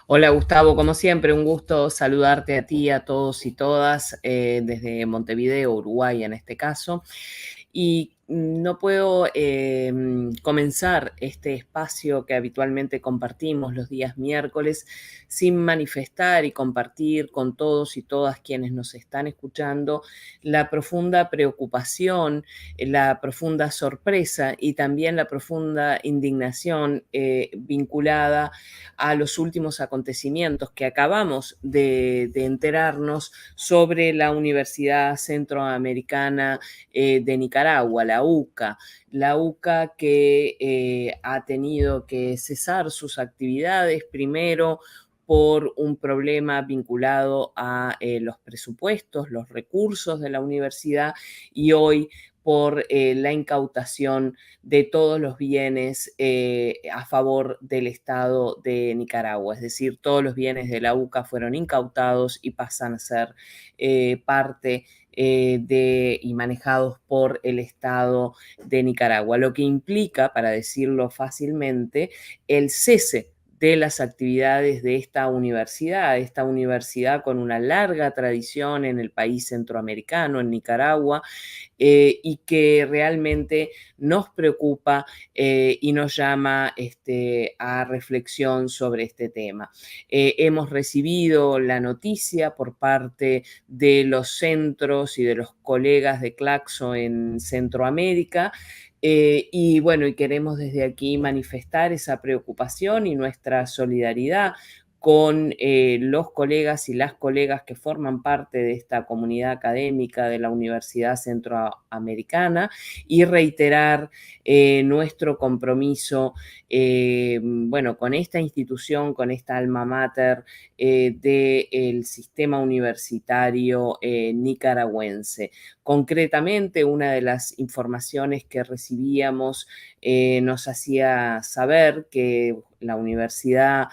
Hola Gustavo, como siempre, un gusto saludarte a ti, a todos y todas, desde Montevideo, Uruguay en este caso. Y no puedo comenzar este espacio que habitualmente compartimos los días miércoles sin manifestar y compartir con todos y todas quienes nos están escuchando la profunda preocupación, la profunda sorpresa y también la profunda indignación vinculada a los últimos acontecimientos que acabamos de enterarnos sobre la Universidad Centroamericana de Nicaragua, la UCA que ha tenido que cesar sus actividades primero por un problema vinculado a los presupuestos, los recursos de la universidad y hoy por la incautación de todos los bienes a favor del Estado de Nicaragua. Es decir, todos los bienes de la UCA fueron incautados y pasan a ser parte y manejados por el Estado de Nicaragua, lo que implica, para decirlo fácilmente, el cese de las actividades de esta universidad con una larga tradición en el país centroamericano, en Nicaragua, y que realmente nos preocupa y nos llama a reflexión sobre este tema. Hemos recibido la noticia por parte de los centros y de los colegas de Claxo en Centroamérica. Y bueno, y queremos desde aquí manifestar esa preocupación y nuestra solidaridad con los colegas y las colegas que forman parte de esta comunidad académica de la Universidad Centroamericana y reiterar nuestro compromiso, bueno, con esta institución, con esta alma mater del sistema universitario nicaragüense. Concretamente, una de las informaciones que recibíamos nos hacía saber que la Universidad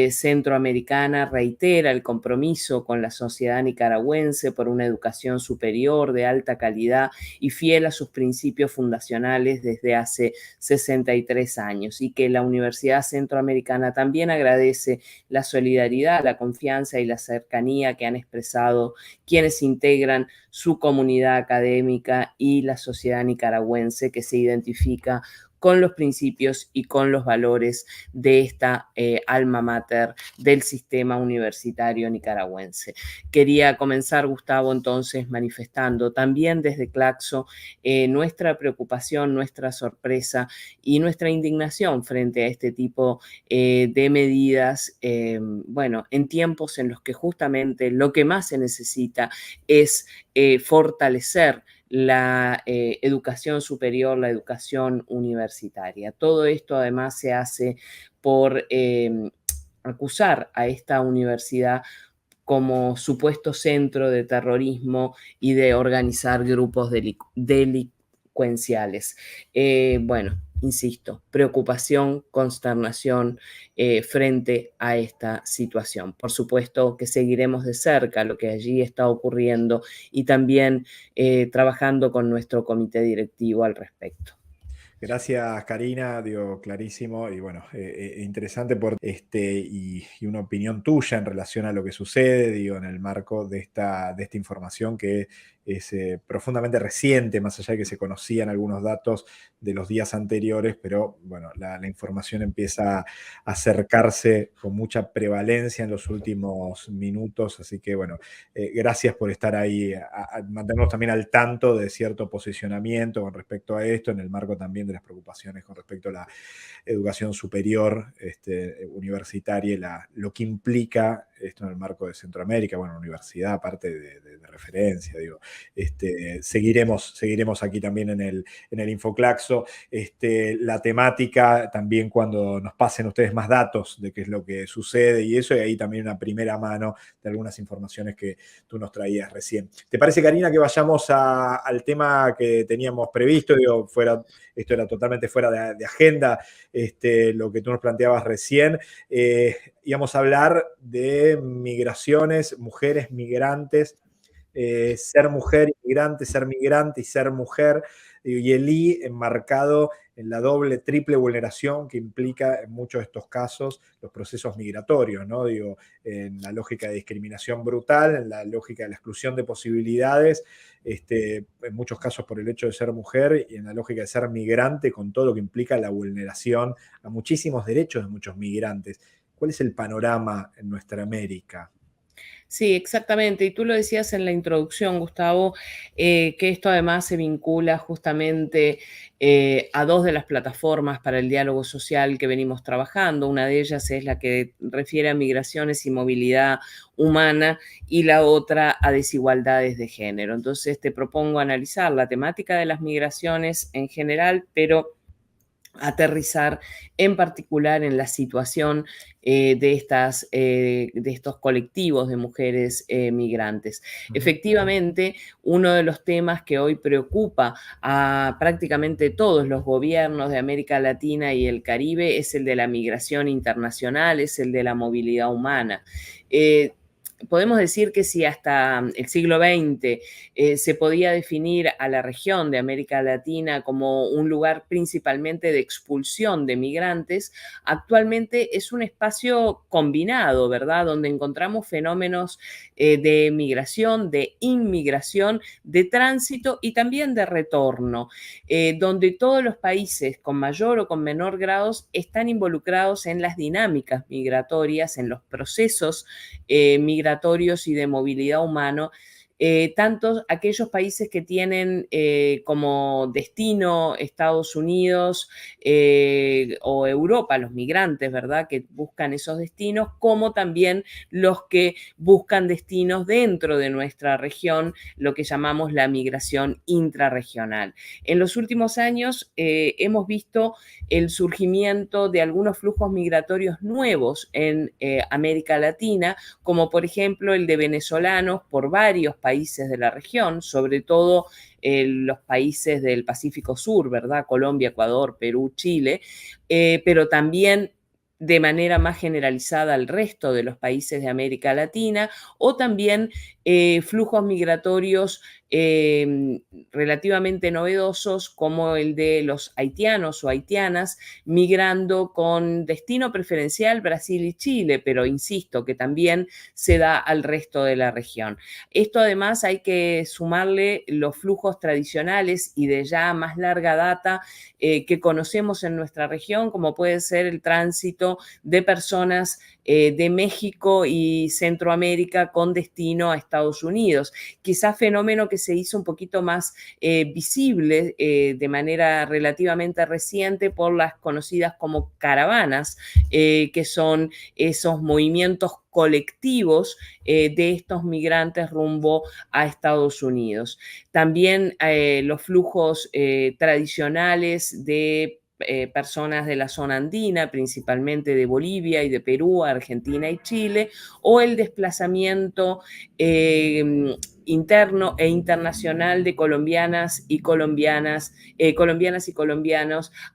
Centroamericana reitera el compromiso con la sociedad nicaragüense por una educación superior de alta calidad y fiel a sus principios fundacionales desde hace 63 años y que la Universidad Centroamericana también agradece la solidaridad, la confianza y la cercanía que han expresado quienes integran su comunidad académica y la sociedad nicaragüense que se identifica con los principios y con los valores de esta alma mater del sistema universitario nicaragüense. Quería comenzar, Gustavo, entonces manifestando también desde Claxo nuestra preocupación, nuestra sorpresa y nuestra indignación frente a este tipo de medidas, bueno, en tiempos en los que justamente lo que más se necesita es fortalecer la educación superior, la educación universitaria. Todo esto además se hace por acusar a esta universidad como supuesto centro de terrorismo y de organizar grupos delincuenciales. Bueno, insisto, preocupación, consternación frente a esta situación. Por supuesto que seguiremos de cerca lo que allí está ocurriendo y también trabajando con nuestro comité directivo al respecto. Gracias, Karina, digo, clarísimo y bueno, interesante y una opinión tuya en relación a lo que sucede, digo, en el marco de esta información que es profundamente reciente, más allá de que se conocían algunos datos de los días anteriores, pero bueno, la información empieza a acercarse con mucha prevalencia en los últimos minutos, así que bueno, gracias por estar ahí, a mantenernos también al tanto de cierto posicionamiento con respecto a esto, en el marco también de las preocupaciones con respecto a la educación superior universitaria y lo que implica esto en el marco de Centroamérica, bueno, universidad, aparte de referencia, digo. Seguiremos aquí también en el Infoclaxo. La temática, también cuando nos pasen ustedes más datos de qué es lo que sucede y eso, y ahí también una primera mano de algunas informaciones que tú nos traías recién. ¿Te parece, Karina, que vayamos al tema que teníamos previsto? Digo, esto era totalmente fuera de agenda, lo que tú nos planteabas recién. Íbamos a hablar de migraciones, mujeres migrantes ser mujer inmigrante, ser migrante y ser mujer, y el I enmarcado en la doble, triple vulneración que implica en muchos de estos casos los procesos migratorios, ¿no? Digo, en la lógica de discriminación brutal, en la lógica de la exclusión de posibilidades, en muchos casos por el hecho de ser mujer, y en la lógica de ser migrante con todo lo que implica la vulneración a muchísimos derechos de muchos migrantes. ¿Cuál es el panorama en nuestra América? Sí, exactamente. Y tú lo decías en la introducción, Gustavo, que esto además se vincula justamente a dos de las plataformas para el diálogo social que venimos trabajando. Una de ellas es la que refiere a migraciones y movilidad humana y la otra a desigualdades de género. Entonces te propongo analizar la temática de las migraciones en general, pero aterrizar en particular en la situación de estos colectivos de mujeres migrantes. Efectivamente, uno de los temas que hoy preocupa a prácticamente todos los gobiernos de América Latina y el Caribe es el de la migración internacional, es el de la movilidad humana. Podemos decir que si hasta el siglo XX se podía definir a la región de América Latina como un lugar principalmente de expulsión de migrantes, actualmente es un espacio combinado, ¿verdad? Donde encontramos fenómenos de migración, de inmigración, de tránsito y también de retorno, donde todos los países con mayor o con menor grados están involucrados en las dinámicas migratorias, en los procesos migratorios y de movilidad humana, tanto aquellos países que tienen como destino Estados Unidos o Europa, los migrantes, ¿verdad?, que buscan esos destinos, como también los que buscan destinos dentro de nuestra región, lo que llamamos la migración intrarregional. En los últimos años hemos visto el surgimiento de algunos flujos migratorios nuevos en América Latina, como por ejemplo el de venezolanos por varios países de la región, sobre todo los países del Pacífico Sur, ¿verdad? Colombia, Ecuador, Perú, Chile, pero también de manera más generalizada al resto de los países de América Latina, o también flujos migratorios relativamente novedosos como el de los haitianos o haitianas migrando con destino preferencial Brasil y Chile, pero insisto que también se da al resto de la región. Esto además hay que sumarle los flujos tradicionales y de ya más larga data que conocemos en nuestra región, como puede ser el tránsito de personas de México y Centroamérica con destino a Estados Unidos. Quizás fenómeno que se hizo un poquito más visible de manera relativamente reciente por las conocidas como caravanas, que son esos movimientos colectivos de estos migrantes rumbo a Estados Unidos. También los flujos tradicionales de personas de la zona andina, principalmente de Bolivia y de Perú, Argentina y Chile, o el desplazamiento interno e internacional de colombianas y colombianos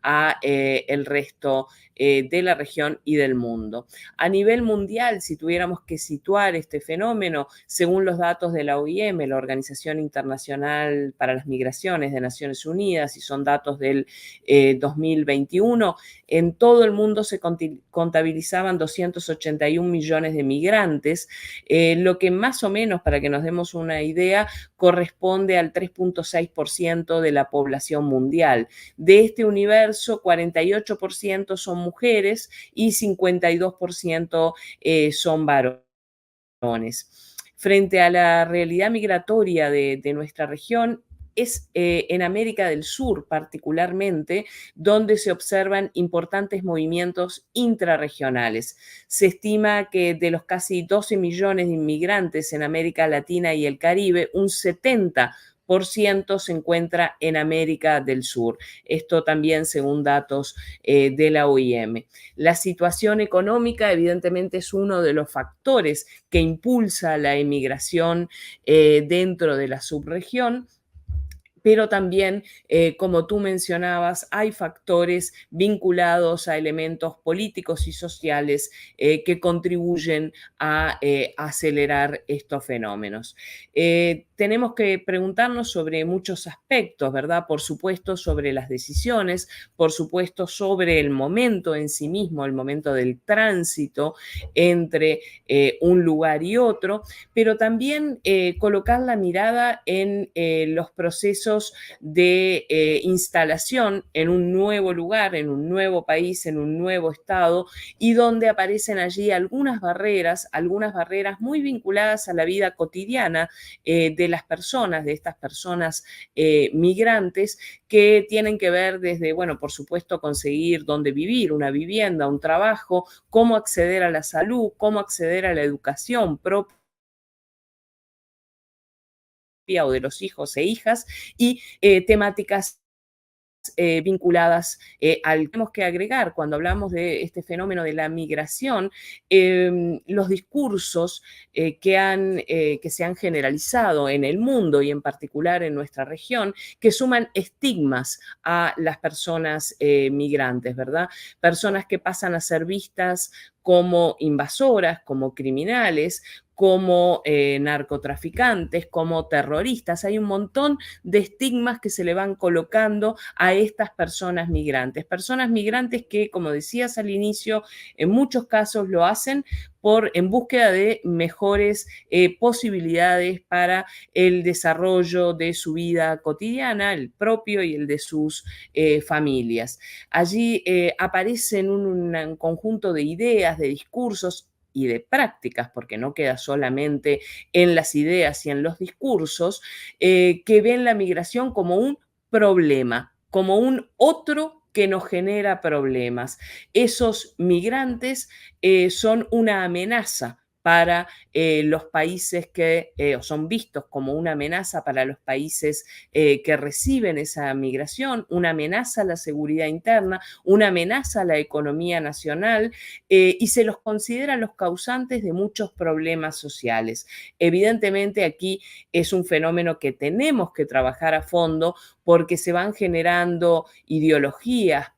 a el resto de la región y del mundo. A nivel mundial, si tuviéramos que situar este fenómeno, según los datos de la OIM, la Organización Internacional para las Migraciones de Naciones Unidas, y son datos del 2021, en todo el mundo se contabilizaban 281 millones de migrantes, lo que más o menos, para que nos demos una idea, corresponde al 3.6% de la población mundial. De este universo, 48% son mujeres y 52% son varones. Frente a la realidad migratoria de nuestra región, es en América del Sur particularmente donde se observan importantes movimientos intrarregionales. Se estima que de los casi 12 millones de inmigrantes en América Latina y el Caribe, un 70% se encuentra en América del Sur. Esto también según datos de la OIM. La situación económica evidentemente es uno de los factores que impulsa la emigración dentro de la subregión, pero también, como tú mencionabas, hay factores vinculados a elementos políticos y sociales que contribuyen a acelerar estos fenómenos. Tenemos que preguntarnos sobre muchos aspectos, ¿verdad? Por supuesto, sobre las decisiones, por supuesto, sobre el momento en sí mismo, el momento del tránsito entre un lugar y otro, pero también colocar la mirada en los procesos de instalación en un nuevo lugar, en un nuevo país, en un nuevo estado, y donde aparecen allí algunas barreras muy vinculadas a la vida cotidiana de las personas, de estas personas migrantes, que tienen que ver desde, bueno, por supuesto, conseguir dónde vivir, una vivienda, un trabajo, cómo acceder a la salud, cómo acceder a la educación propia o de los hijos e hijas, y temáticas vinculadas al... Tenemos que agregar, cuando hablamos de este fenómeno de la migración, los discursos que se han generalizado en el mundo y en particular en nuestra región, que suman estigmas a las personas migrantes, ¿verdad? Personas que pasan a ser vistas como invasoras, como criminales, como narcotraficantes, como terroristas. Hay un montón de estigmas que se le van colocando a estas personas migrantes que, como decías al inicio, en muchos casos lo hacen en búsqueda de mejores posibilidades para el desarrollo de su vida cotidiana, el propio y el de sus familias. Allí aparecen un conjunto de ideas, de discursos y de prácticas, porque no queda solamente en las ideas y en los discursos, que ven la migración como un problema, como un otro que nos genera problemas. Esos migrantes son una amenaza para los países o son vistos como una amenaza para los países que reciben esa migración, una amenaza a la seguridad interna, una amenaza a la economía nacional, y se los considera los causantes de muchos problemas sociales. Evidentemente aquí es un fenómeno que tenemos que trabajar a fondo porque se van generando ideologías,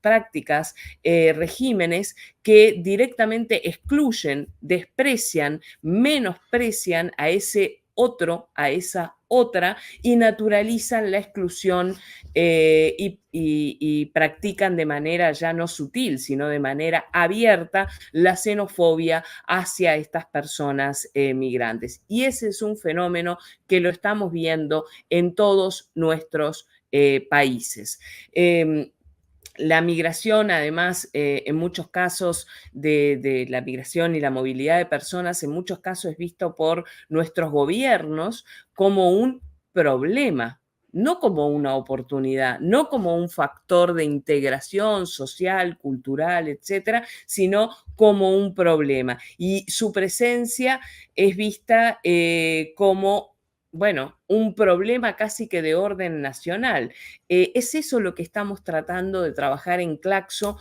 prácticas, regímenes que directamente excluyen, desprecian, menosprecian a ese otro, a esa otra, y naturalizan la exclusión y practican de manera ya no sutil, sino de manera abierta la xenofobia hacia estas personas migrantes. Y ese es un fenómeno que lo estamos viendo en todos nuestros países. La migración, además, en muchos casos de la migración y la movilidad de personas, en muchos casos es visto por nuestros gobiernos como un problema, no como una oportunidad, no como un factor de integración social, cultural, etcétera, sino como un problema. Y su presencia es vista como, bueno, un problema casi que de orden nacional. Es eso lo que estamos tratando de trabajar en Claxo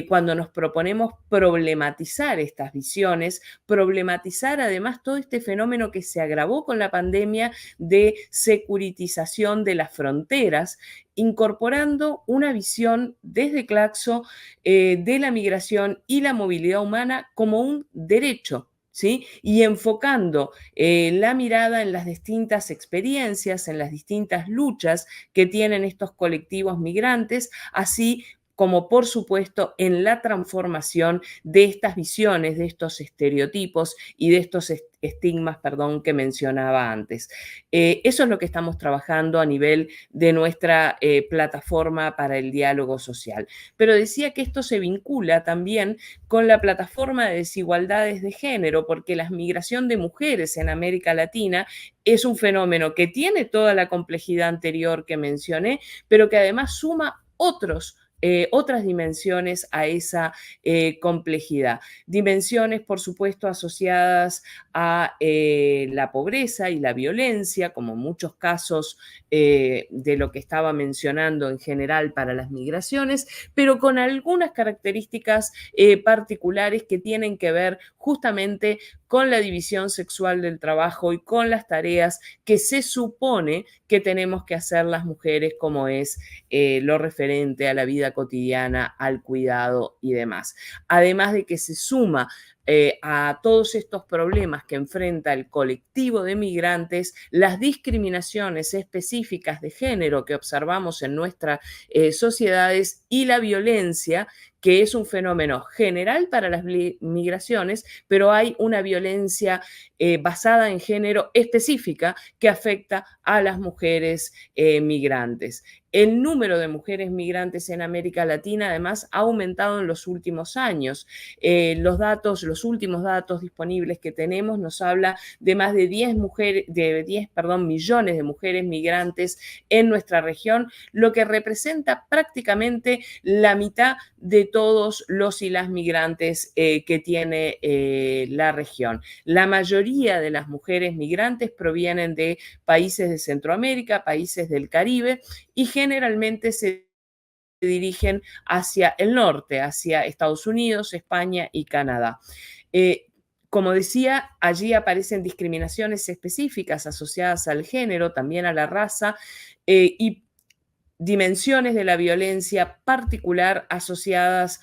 cuando nos proponemos problematizar estas visiones, problematizar además todo este fenómeno que se agravó con la pandemia de securitización de las fronteras, incorporando una visión desde Claxo de la migración y la movilidad humana como un derecho. ¿Sí? Y enfocando la mirada en las distintas experiencias, en las distintas luchas que tienen estos colectivos migrantes, así como por supuesto en la transformación de estas visiones, de estos estereotipos y de estos estigmas, perdón, que mencionaba antes. Eso es lo que estamos trabajando a nivel de nuestra plataforma para el diálogo social. Pero decía que esto se vincula también con la plataforma de desigualdades de género, porque la migración de mujeres en América Latina es un fenómeno que tiene toda la complejidad anterior que mencioné, pero que además suma otros otras dimensiones a esa complejidad. Dimensiones, por supuesto, asociadas a la pobreza y la violencia, como muchos casos de lo que estaba mencionando en general para las migraciones, pero con algunas características particulares que tienen que ver justamente con la división sexual del trabajo y con las tareas que se supone que tenemos que hacer las mujeres, como es lo referente a la vida cotidiana, al cuidado y demás. Además de que se suma a todos estos problemas que enfrenta el colectivo de migrantes, las discriminaciones específicas de género que observamos en nuestras sociedades y la violencia, que es un fenómeno general para las migraciones, pero hay una violencia basada en género específica que afecta a las mujeres migrantes. El número de mujeres migrantes en América Latina, además, ha aumentado en los últimos años. Los últimos datos disponibles que tenemos nos habla de más de 10 millones de mujeres migrantes en nuestra región, lo que representa prácticamente la mitad de todos los y las migrantes que tiene la región. La mayoría de las mujeres migrantes provienen de países de Centroamérica, países del Caribe, y generalmente se dirigen hacia el norte, hacia Estados Unidos, España y Canadá. Como decía, allí aparecen discriminaciones específicas asociadas al género, también a la raza, y dimensiones de la violencia particular asociadas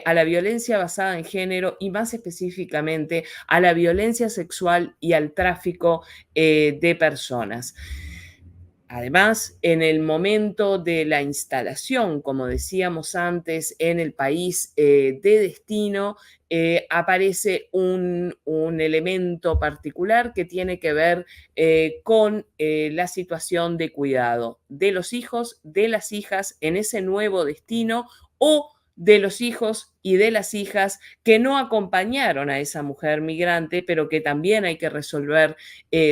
a la violencia basada en género y más específicamente a la violencia sexual y al tráfico de personas. Además, en el momento de la instalación, como decíamos antes, en el país de destino, aparece un elemento particular que tiene que ver con la situación de cuidado de los hijos, de las hijas en ese nuevo destino, o de los hijos y de las hijas que no acompañaron a esa mujer migrante, pero que también hay que resolver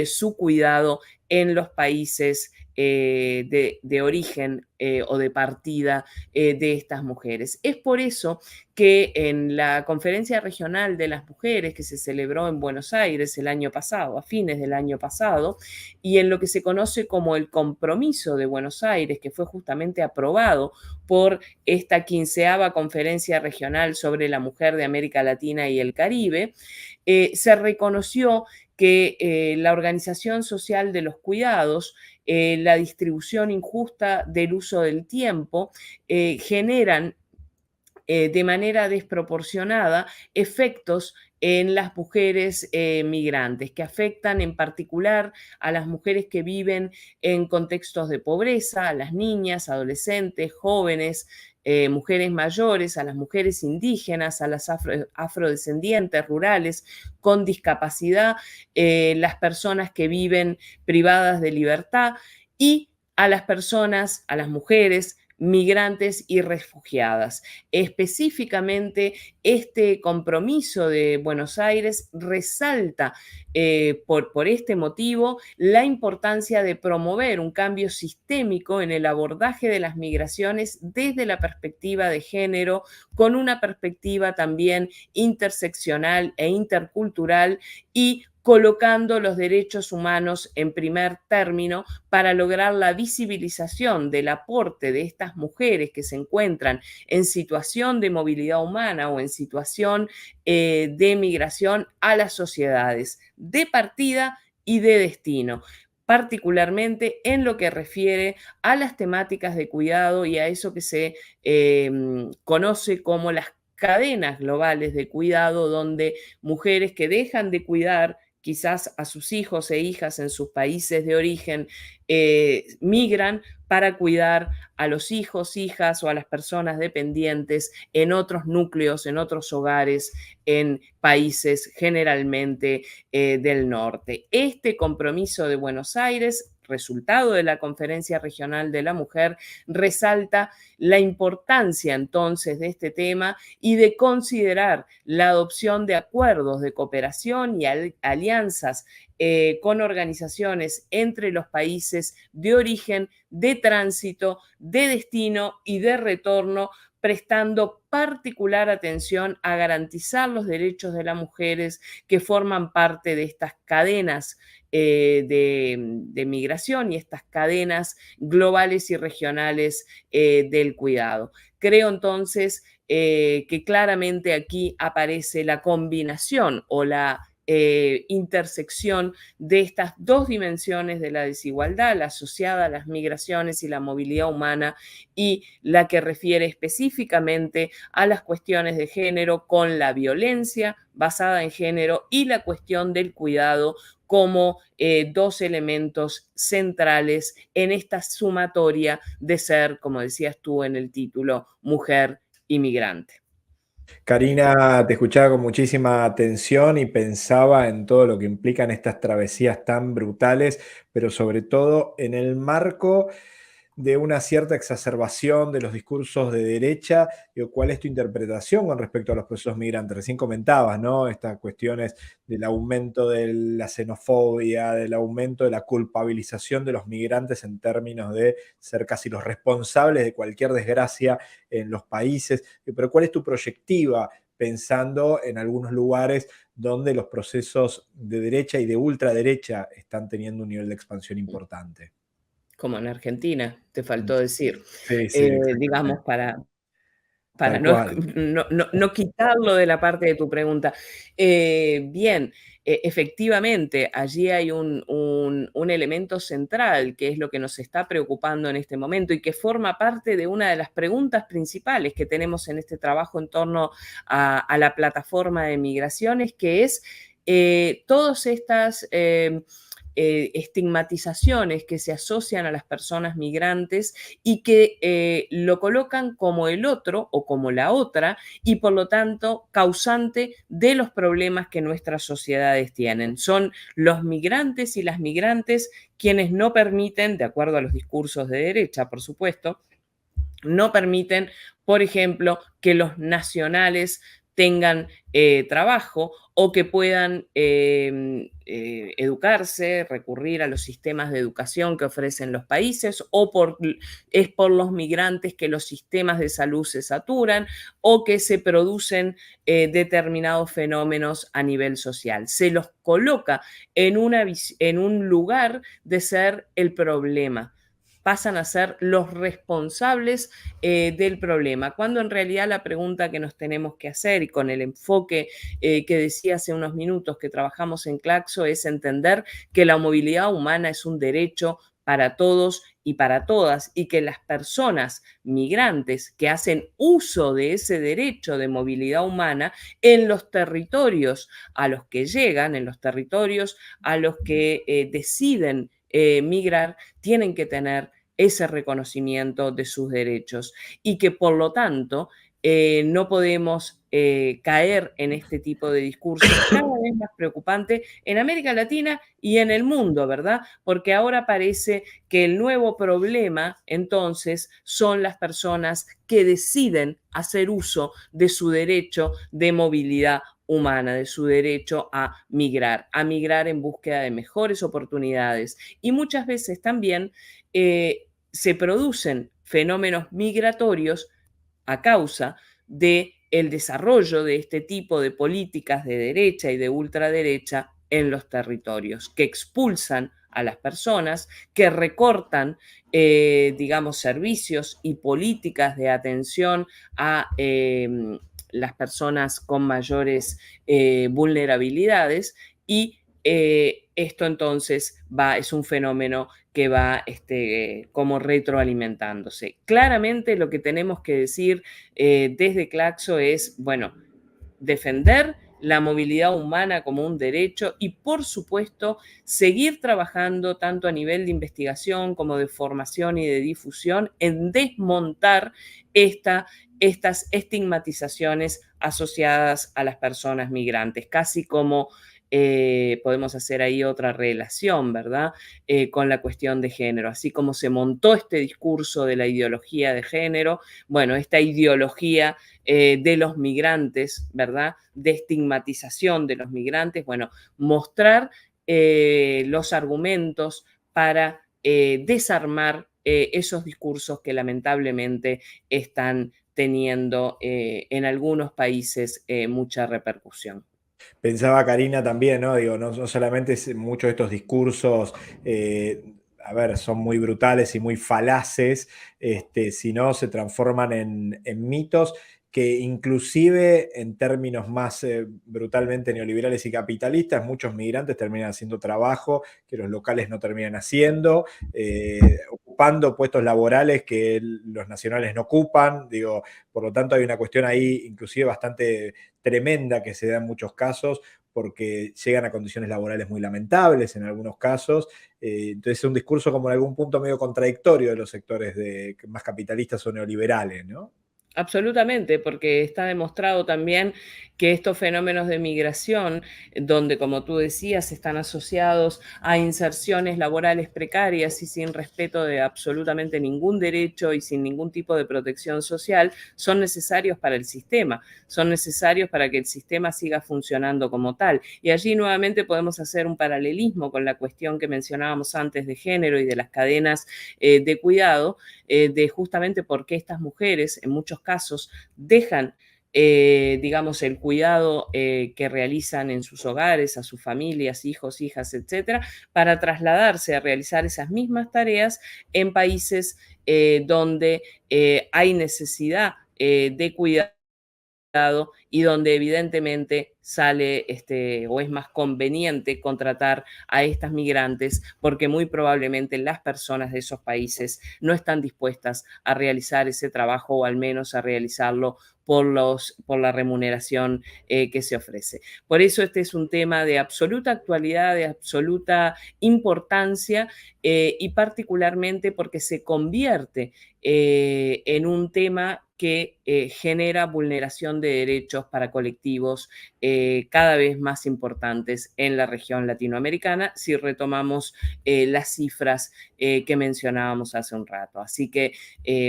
su cuidado en los países de origen o de partida de estas mujeres. Es por eso que en la Conferencia Regional de las Mujeres que se celebró en Buenos Aires el año pasado, a fines del año pasado, y en lo que se conoce como el Compromiso de Buenos Aires, que fue justamente aprobado por esta 15ª Conferencia Regional sobre la Mujer de América Latina y el Caribe, se reconoció que la organización social de los cuidados, la distribución injusta del uso del tiempo, generan de manera desproporcionada efectos en las mujeres migrantes, que afectan en particular a las mujeres que viven en contextos de pobreza, a las niñas, adolescentes, jóvenes, mujeres mayores, a las mujeres indígenas, a las afrodescendientes, rurales, con discapacidad, las personas que viven privadas de libertad y a las personas, a las mujeres migrantes y refugiadas. Específicamente, este compromiso de Buenos Aires resalta por este motivo la importancia de promover un cambio sistémico en el abordaje de las migraciones desde la perspectiva de género, con una perspectiva también interseccional e intercultural y colocando los derechos humanos en primer término para lograr la visibilización del aporte de estas mujeres que se encuentran en situación de movilidad humana o en situación de migración a las sociedades de partida y de destino, particularmente en lo que refiere a las temáticas de cuidado y a eso que se conoce como las cadenas globales de cuidado, donde mujeres que dejan de cuidar quizás a sus hijos e hijas en sus países de origen, migran para cuidar a los hijos, hijas o a las personas dependientes en otros núcleos, en otros hogares, en países generalmente del norte. Este compromiso de Buenos Aires resultado de la Conferencia Regional de la Mujer, resalta la importancia entonces de este tema y de considerar la adopción de acuerdos de cooperación y alianzas con organizaciones entre los países de origen, de tránsito, de destino y de retorno, prestando particular atención a garantizar los derechos de las mujeres que forman parte de estas cadenas de migración y estas cadenas globales y regionales del cuidado. Creo entonces que claramente aquí aparece la combinación o la intersección de estas dos dimensiones de la desigualdad, la asociada a las migraciones y la movilidad humana, y la que refiere específicamente a las cuestiones de género con la violencia basada en género y la cuestión del cuidado como dos elementos centrales en esta sumatoria de ser, como decías tú en el título, mujer inmigrante. Karina, te escuchaba con muchísima atención y pensaba en todo lo que implican estas travesías tan brutales, pero sobre todo en el marco de una cierta exacerbación de los discursos de derecha. Digo, ¿cuál es tu interpretación con respecto a los procesos migrantes? Recién comentabas, ¿no? Estas cuestiones del aumento de la xenofobia, del aumento de la culpabilización de los migrantes en términos de ser casi los responsables de cualquier desgracia en los países. Pero ¿cuál es tu proyectiva pensando en algunos lugares donde los procesos de derecha y de ultraderecha están teniendo un nivel de expansión importante? Como en Argentina, te faltó decir. Sí, sí, Digamos, exactamente. para Tal no, cual. no quitarlo de la parte de tu pregunta. Bien, efectivamente, allí hay un elemento central que es lo que nos está preocupando en este momento y que forma parte de una de las preguntas principales que tenemos en este trabajo en torno a la plataforma de migraciones, que es todas estas estigmatizaciones que se asocian a las personas migrantes y que lo colocan como el otro o como la otra y por lo tanto causante de los problemas que nuestras sociedades tienen. Son los migrantes y las migrantes quienes no permiten, de acuerdo a los discursos de derecha, por supuesto, no permiten, por ejemplo, que los nacionales tengan trabajo o que puedan educarse, recurrir a los sistemas de educación que ofrecen los países, es por los migrantes que los sistemas de salud se saturan o que se producen determinados fenómenos a nivel social. Se los coloca en un lugar de ser el problema, pasan a ser los responsables del problema, cuando en realidad la pregunta que nos tenemos que hacer y con el enfoque que decía hace unos minutos que trabajamos en Claxo es entender que la movilidad humana es un derecho para todos y para todas y que las personas migrantes que hacen uso de ese derecho de movilidad humana en los territorios a los que llegan, en los territorios a los que deciden migrar, tienen que tener ese reconocimiento de sus derechos y que por lo tanto no podemos caer en este tipo de discursos cada vez más preocupante en América Latina y en el mundo, ¿verdad? Porque ahora parece que el nuevo problema entonces son las personas que deciden hacer uso de su derecho de movilidad humana, de su derecho a migrar en búsqueda de mejores oportunidades. Y muchas veces también se producen fenómenos migratorios a causa de el desarrollo de este tipo de políticas de derecha y de ultraderecha en los territorios, que expulsan a las personas, que recortan, digamos, servicios y políticas de atención a las personas con mayores vulnerabilidades y esto entonces es un fenómeno que va como retroalimentándose. Claramente lo que tenemos que decir desde Claxo es, bueno, defender la movilidad humana como un derecho y, por supuesto, seguir trabajando tanto a nivel de investigación como de formación y de difusión en desmontar estas estigmatizaciones asociadas a las personas migrantes, casi como podemos hacer ahí otra relación, ¿verdad? Con la cuestión de género. Así como se montó este discurso de la ideología de género, bueno, esta ideología de los migrantes, ¿verdad? De estigmatización de los migrantes, bueno, mostrar los argumentos para desarmar esos discursos que lamentablemente están teniendo en algunos países mucha repercusión. Pensaba Karina también, ¿no? Digo, no solamente muchos de estos discursos, a ver, son muy brutales y muy falaces, sino se transforman en mitos que inclusive en términos más brutalmente neoliberales y capitalistas, muchos migrantes terminan haciendo trabajo que los locales no terminan haciendo, ocupando puestos laborales que los nacionales no ocupan, digo, por lo tanto hay una cuestión ahí inclusive bastante tremenda que se da en muchos casos porque llegan a condiciones laborales muy lamentables en algunos casos. Entonces es un discurso como en algún punto medio contradictorio de los sectores más capitalistas o neoliberales, ¿no? Absolutamente, porque está demostrado también que estos fenómenos de migración, donde, como tú decías, están asociados a inserciones laborales precarias y sin respeto de absolutamente ningún derecho y sin ningún tipo de protección social, son necesarios para el sistema, son necesarios para que el sistema siga funcionando como tal. Y allí nuevamente podemos hacer un paralelismo con la cuestión que mencionábamos antes de género y de las cadenas de cuidado, de justamente por qué estas mujeres en muchos casos dejan digamos, el cuidado que realizan en sus hogares, a sus familias, hijos, hijas, etcétera, para trasladarse a realizar esas mismas tareas en países donde hay necesidad de cuidado y donde evidentemente sale o es más conveniente contratar a estas migrantes porque muy probablemente las personas de esos países no están dispuestas a realizar ese trabajo o al menos a realizarlo por la remuneración que se ofrece. Por eso este es un tema de absoluta actualidad, de absoluta importancia y particularmente porque se convierte en un tema que genera vulneración de derechos para colectivos cada vez más importantes en la región latinoamericana, si retomamos las cifras que mencionábamos hace un rato. Así que,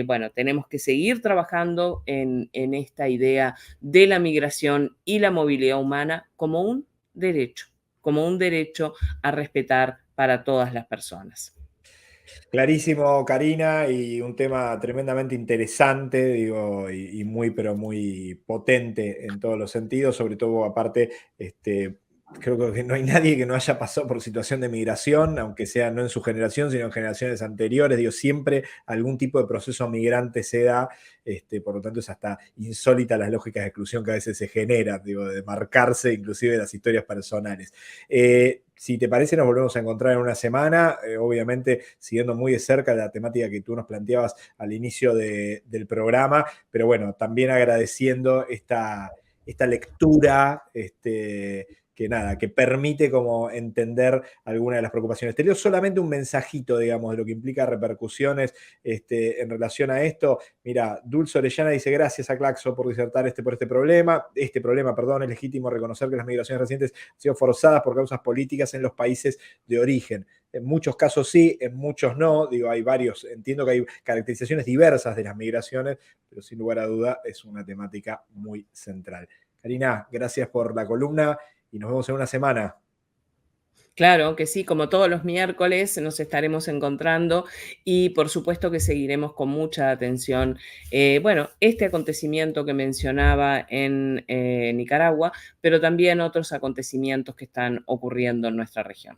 bueno, tenemos que seguir trabajando en esta idea de la migración y la movilidad humana como un derecho a respetar para todas las personas. Clarísimo, Karina, y un tema tremendamente interesante, digo, y muy, pero muy potente en todos los sentidos, sobre todo aparte, creo que no hay nadie que no haya pasado por situación de migración, aunque sea no en su generación, sino en generaciones anteriores, digo, siempre algún tipo de proceso migrante se da, por lo tanto es hasta insólita las lógicas de exclusión que a veces se generan, digo, de marcarse inclusive las historias personales. Si te parece, nos volvemos a encontrar en una semana, obviamente siguiendo muy de cerca la temática que tú nos planteabas al inicio del programa, pero bueno, también agradeciendo esta lectura, que nada, que permite como entender algunas de las preocupaciones. Te leo solamente un mensajito, digamos, de lo que implica repercusiones en relación a esto. Mira, Dulce Orellana dice, gracias a Claxo por disertar por este problema. Perdón, es legítimo reconocer que las migraciones recientes han sido forzadas por causas políticas en los países de origen. En muchos casos sí, en muchos no. Digo, hay varios, entiendo que hay caracterizaciones diversas de las migraciones, pero sin lugar a duda es una temática muy central. Karina, gracias por la columna y nos vemos en una semana. Claro que sí, como todos los miércoles nos estaremos encontrando y por supuesto que seguiremos con mucha atención, bueno, este acontecimiento que mencionaba en Nicaragua, pero también otros acontecimientos que están ocurriendo en nuestra región.